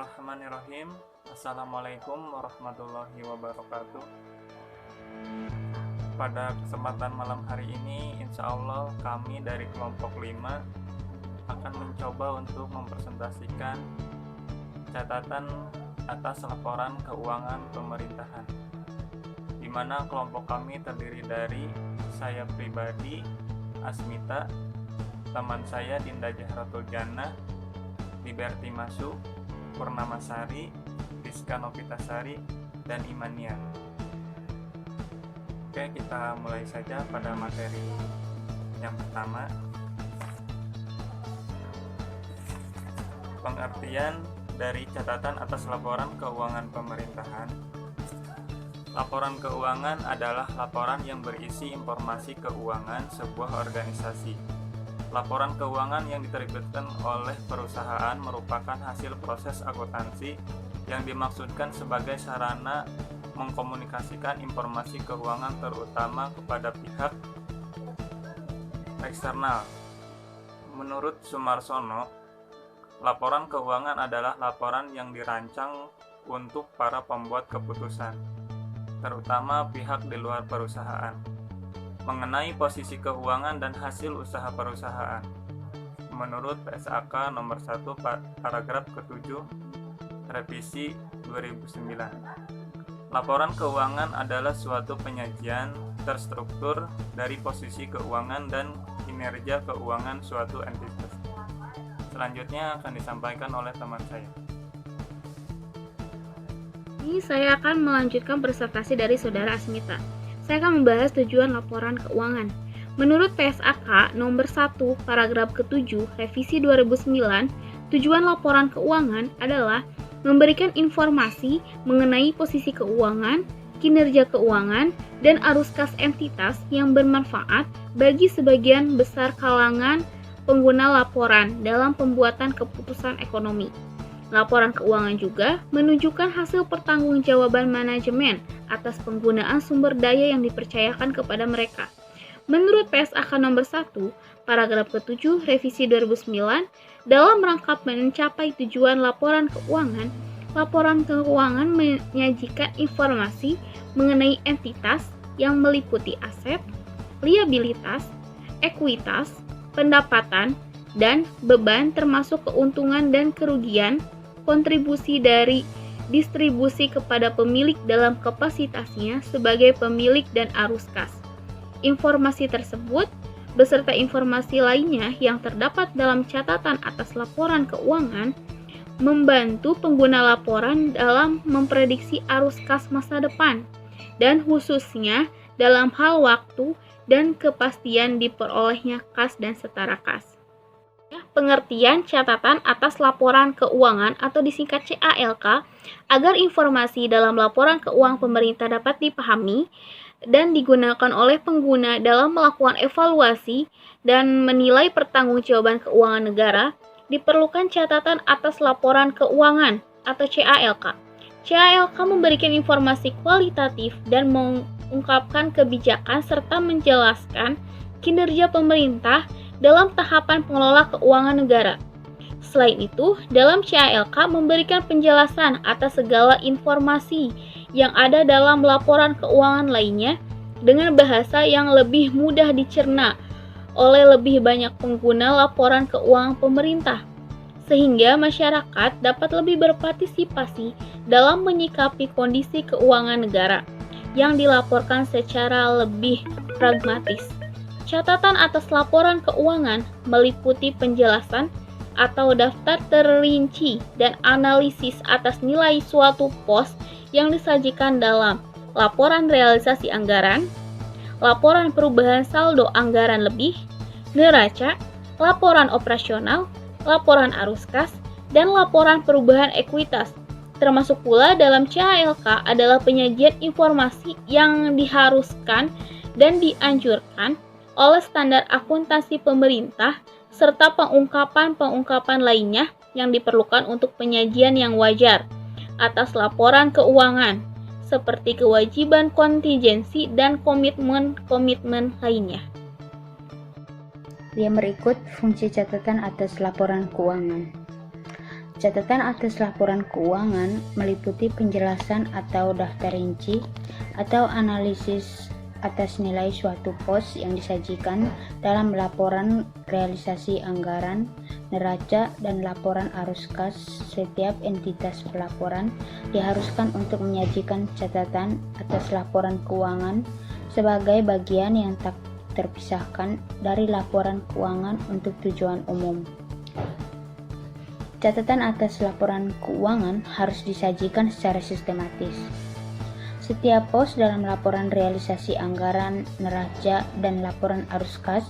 Bismillahirrahmanirrahim. Assalamualaikum warahmatullahi wabarakatuh. Pada kesempatan malam hari ini, insya Allah kami dari kelompok 5 akan mencoba untuk mempresentasikan catatan atas laporan keuangan pemerintahan, di mana kelompok kami terdiri dari saya pribadi, Asmita, teman saya Dinda Jahratul Jannah, Liberty Masuk, Purnamasari, Rizka Novitasari, dan Imania. Oke, kita mulai saja pada materi yang pertama. Pengertian dari catatan atas laporan keuangan pemerintahan. Laporan keuangan adalah laporan yang berisi informasi keuangan sebuah organisasi. Laporan keuangan yang diterbitkan oleh perusahaan merupakan hasil proses akuntansi yang dimaksudkan sebagai sarana mengkomunikasikan informasi keuangan terutama kepada pihak eksternal. Menurut Sumarsono, laporan keuangan adalah laporan yang dirancang untuk para pembuat keputusan, terutama pihak di luar perusahaan, mengenai posisi keuangan dan hasil usaha perusahaan. Menurut PSAK nomor 1 paragraf ke-7 revisi 2009. Laporan keuangan adalah suatu penyajian terstruktur dari posisi keuangan dan kinerja keuangan suatu entitas. Selanjutnya akan disampaikan oleh teman saya. Ini saya akan melanjutkan presentasi dari Saudara Asmita. Saya akan membahas tujuan laporan keuangan. Menurut PSAK nomor 1 paragraf ke-7 revisi 2009, tujuan laporan keuangan adalah memberikan informasi mengenai posisi keuangan, kinerja keuangan, dan arus kas entitas yang bermanfaat bagi sebagian besar kalangan pengguna laporan dalam pembuatan keputusan ekonomi. Laporan keuangan juga menunjukkan hasil pertanggungjawaban manajemen atas penggunaan sumber daya yang dipercayakan kepada mereka. Menurut PSAK nomor 1, paragraf ke-7 revisi 2009, dalam rangka mencapai tujuan laporan keuangan menyajikan informasi mengenai entitas yang meliputi aset, liabilitas, ekuitas, pendapatan, dan beban termasuk keuntungan dan kerugian, kontribusi dari distribusi kepada pemilik dalam kapasitasnya sebagai pemilik dan arus kas. Informasi tersebut beserta informasi lainnya yang terdapat dalam catatan atas laporan keuangan membantu pengguna laporan dalam memprediksi arus kas masa depan dan khususnya dalam hal waktu dan kepastian diperolehnya kas dan setara kas. Pengertian catatan atas laporan keuangan atau disingkat CALK agar informasi dalam laporan keuangan pemerintah dapat dipahami dan digunakan oleh pengguna dalam melakukan evaluasi dan menilai pertanggungjawaban keuangan negara, diperlukan catatan atas laporan keuangan atau CALK. CALK memberikan informasi kualitatif dan mengungkapkan kebijakan serta menjelaskan kinerja pemerintah dalam tahapan pengelola keuangan negara. Selain itu, dalam CALK memberikan penjelasan atas segala informasi yang ada dalam laporan keuangan lainnya dengan bahasa yang lebih mudah dicerna oleh lebih banyak pengguna laporan keuangan pemerintah, sehingga masyarakat dapat lebih berpartisipasi dalam menyikapi kondisi keuangan negara yang dilaporkan secara lebih pragmatis. Catatan atas laporan keuangan meliputi penjelasan atau daftar terinci dan analisis atas nilai suatu pos yang disajikan dalam laporan realisasi anggaran, laporan perubahan saldo anggaran lebih, neraca, laporan operasional, laporan arus kas, dan laporan perubahan ekuitas. Termasuk pula dalam CALK adalah penyajian informasi yang diharuskan dan dianjurkan oleh standar akuntansi pemerintah serta pengungkapan-pengungkapan lainnya yang diperlukan untuk penyajian yang wajar atas laporan keuangan, seperti kewajiban kontingensi dan komitmen-komitmen lainnya. Yang berikut fungsi catatan atas laporan keuangan. Catatan atas laporan keuangan meliputi penjelasan atau daftar rinci atau analisis atas nilai suatu pos yang disajikan dalam laporan realisasi anggaran, neraca, dan laporan arus kas. Setiap entitas pelaporan diharuskan untuk menyajikan catatan atas laporan keuangan sebagai bagian yang tak terpisahkan dari laporan keuangan untuk tujuan umum. Catatan atas laporan keuangan harus disajikan secara sistematis. Setiap pos dalam laporan realisasi anggaran, neraca, dan laporan arus kas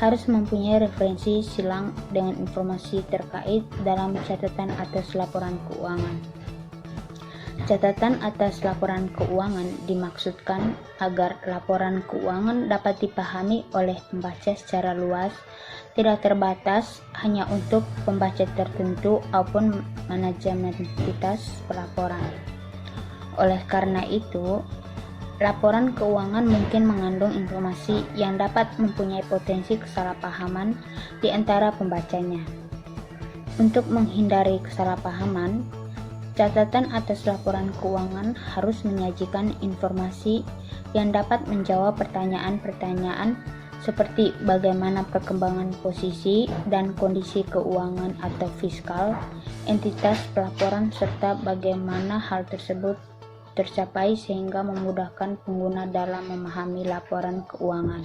harus mempunyai referensi silang dengan informasi terkait dalam catatan atas laporan keuangan. Catatan atas laporan keuangan dimaksudkan agar laporan keuangan dapat dipahami oleh pembaca secara luas, tidak terbatas hanya untuk pembaca tertentu maupun manajemen entitas pelaporan. Oleh karena itu, laporan keuangan mungkin mengandung informasi yang dapat mempunyai potensi kesalahpahaman di antara pembacanya. Untuk menghindari kesalahpahaman, catatan atas laporan keuangan harus menyajikan informasi yang dapat menjawab pertanyaan-pertanyaan seperti bagaimana perkembangan posisi dan kondisi keuangan atau fiskal entitas pelaporan serta bagaimana hal tersebut tercapai sehingga memudahkan pengguna dalam memahami laporan keuangan.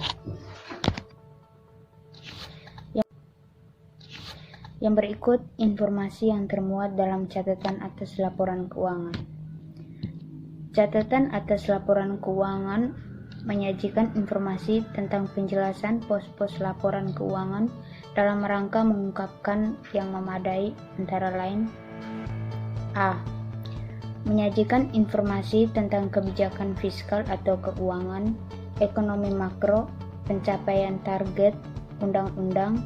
Yang berikut informasi yang termuat dalam catatan atas laporan keuangan. Catatan atas laporan keuangan menyajikan informasi tentang penjelasan pos-pos laporan keuangan dalam rangka mengungkapkan yang memadai antara lain: A. Menyajikan informasi tentang kebijakan fiskal atau keuangan, ekonomi makro, pencapaian target, undang-undang,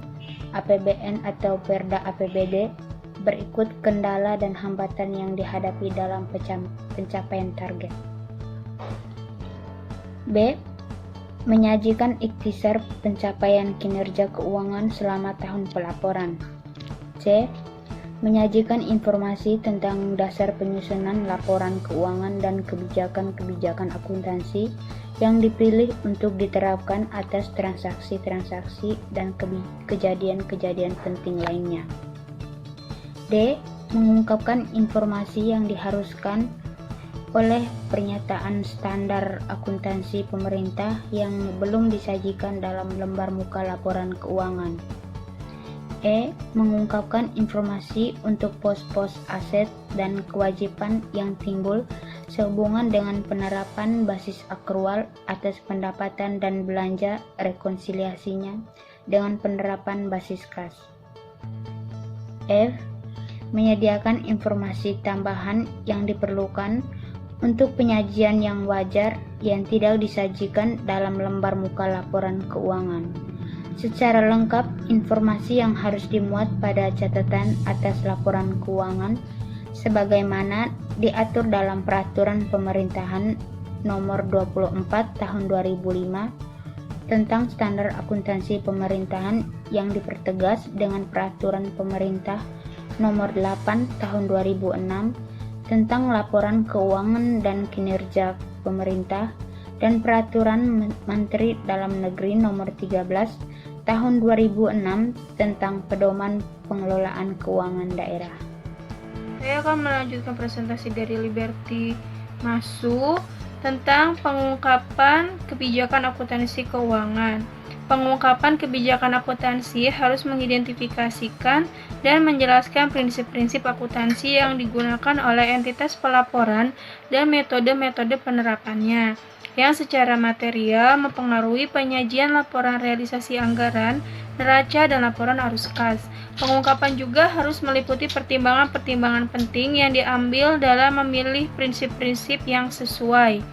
APBN atau Perda APBD, berikut kendala dan hambatan yang dihadapi dalam pencapaian target. B. Menyajikan ikhtisar pencapaian kinerja keuangan selama tahun pelaporan. C. Menyajikan informasi tentang dasar penyusunan laporan keuangan dan kebijakan-kebijakan akuntansi yang dipilih untuk diterapkan atas transaksi-transaksi dan kejadian-kejadian penting lainnya. D. Mengungkapkan informasi yang diharuskan oleh pernyataan standar akuntansi pemerintah yang belum disajikan dalam lembar muka laporan keuangan. E. Mengungkapkan informasi untuk pos-pos aset dan kewajiban yang timbul sehubungan dengan penerapan basis akrual atas pendapatan dan belanja rekonsiliasinya dengan penerapan basis kas. F. Menyediakan informasi tambahan yang diperlukan untuk penyajian yang wajar yang tidak disajikan dalam lembar muka laporan keuangan. Secara lengkap, informasi yang harus dimuat pada catatan atas laporan keuangan sebagaimana diatur dalam Peraturan Pemerintahan Nomor 24 Tahun 2005 tentang Standar Akuntansi Pemerintahan yang dipertegas dengan Peraturan Pemerintah Nomor 8 Tahun 2006 tentang Laporan Keuangan dan Kinerja Pemerintah dan Peraturan Menteri Dalam Negeri Nomor 13 Tahun 2006 tentang Pedoman Pengelolaan Keuangan Daerah. Saya akan melanjutkan presentasi dari Liberty Masu tentang pengungkapan kebijakan akuntansi keuangan. Pengungkapan kebijakan akuntansi harus mengidentifikasikan dan menjelaskan prinsip-prinsip akuntansi yang digunakan oleh entitas pelaporan dan metode-metode penerapannya, yang secara material mempengaruhi penyajian laporan realisasi anggaran, neraca, dan laporan arus kas. Pengungkapan juga harus meliputi pertimbangan-pertimbangan penting yang diambil dalam memilih prinsip-prinsip yang sesuai.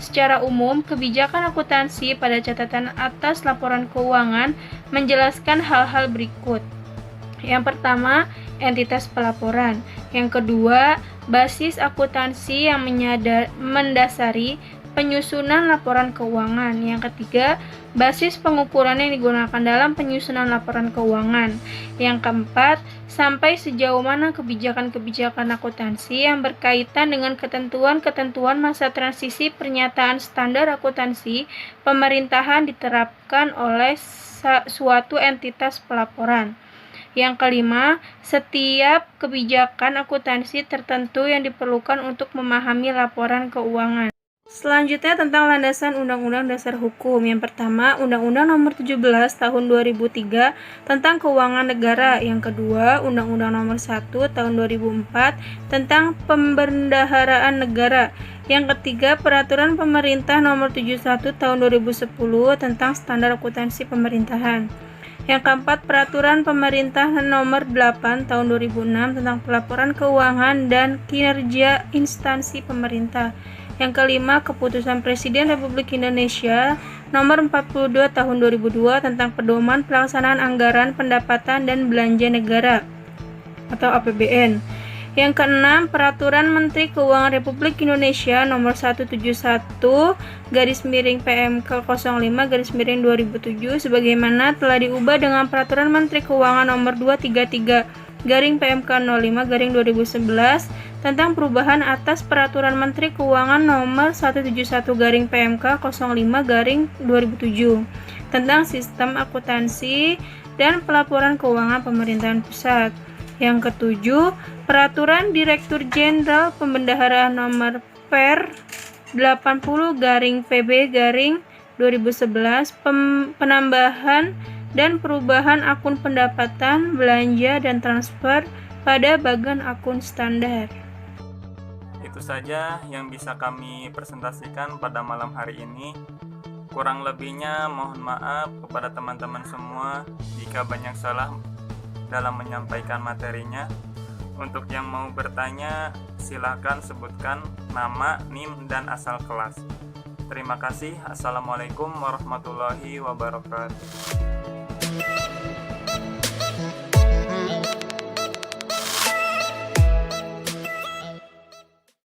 Secara umum, kebijakan akuntansi pada catatan atas laporan keuangan menjelaskan hal-hal berikut. Yang pertama, entitas pelaporan. Yang kedua, basis akuntansi yang mendasari penyusunan laporan keuangan. Yang ketiga, basis pengukuran yang digunakan dalam penyusunan laporan keuangan. Yang keempat, sampai sejauh mana kebijakan-kebijakan akuntansi yang berkaitan dengan ketentuan-ketentuan masa transisi pernyataan standar akuntansi pemerintahan diterapkan oleh suatu entitas pelaporan. Yang kelima, setiap kebijakan akuntansi tertentu yang diperlukan untuk memahami laporan keuangan. Selanjutnya tentang landasan Undang-Undang Dasar Hukum. Yang pertama, Undang-Undang Nomor 17 Tahun 2003 tentang Keuangan Negara. Yang kedua, Undang-Undang Nomor 1 Tahun 2004 tentang Pembendaharaan Negara. Yang ketiga, Peraturan Pemerintah Nomor 71 Tahun 2010 tentang Standar Akuntansi Pemerintahan. Yang keempat, Peraturan Pemerintah Nomor 8 Tahun 2006 tentang Pelaporan Keuangan dan Kinerja Instansi Pemerintah. Yang kelima, Keputusan Presiden Republik Indonesia Nomor 42 Tahun 2002 tentang Pedoman Pelaksanaan Anggaran Pendapatan dan Belanja Negara atau APBN. Yang keenam, Peraturan Menteri Keuangan Republik Indonesia Nomor 171/PMK05/2007 sebagaimana telah diubah dengan Peraturan Menteri Keuangan Nomor 233/PMK05/2011 tentang perubahan atas Peraturan Menteri Keuangan Nomor 171/PMK05/2007 tentang sistem akuntansi dan pelaporan keuangan pemerintahan pusat. Yang ketujuh, Peraturan Direktur Jenderal Pembendaharaan Nomor Per 80/PB/2011 penambahan dan perubahan akun pendapatan, belanja, dan transfer pada bagian akun standar. Itu saja yang bisa kami presentasikan pada malam hari ini. Kurang lebihnya mohon maaf kepada teman-teman semua jika banyak salah dalam menyampaikan materinya. Untuk yang mau bertanya, silakan sebutkan nama, NIM, dan asal kelas. Terima kasih. Assalamualaikum warahmatullahi wabarakatuh.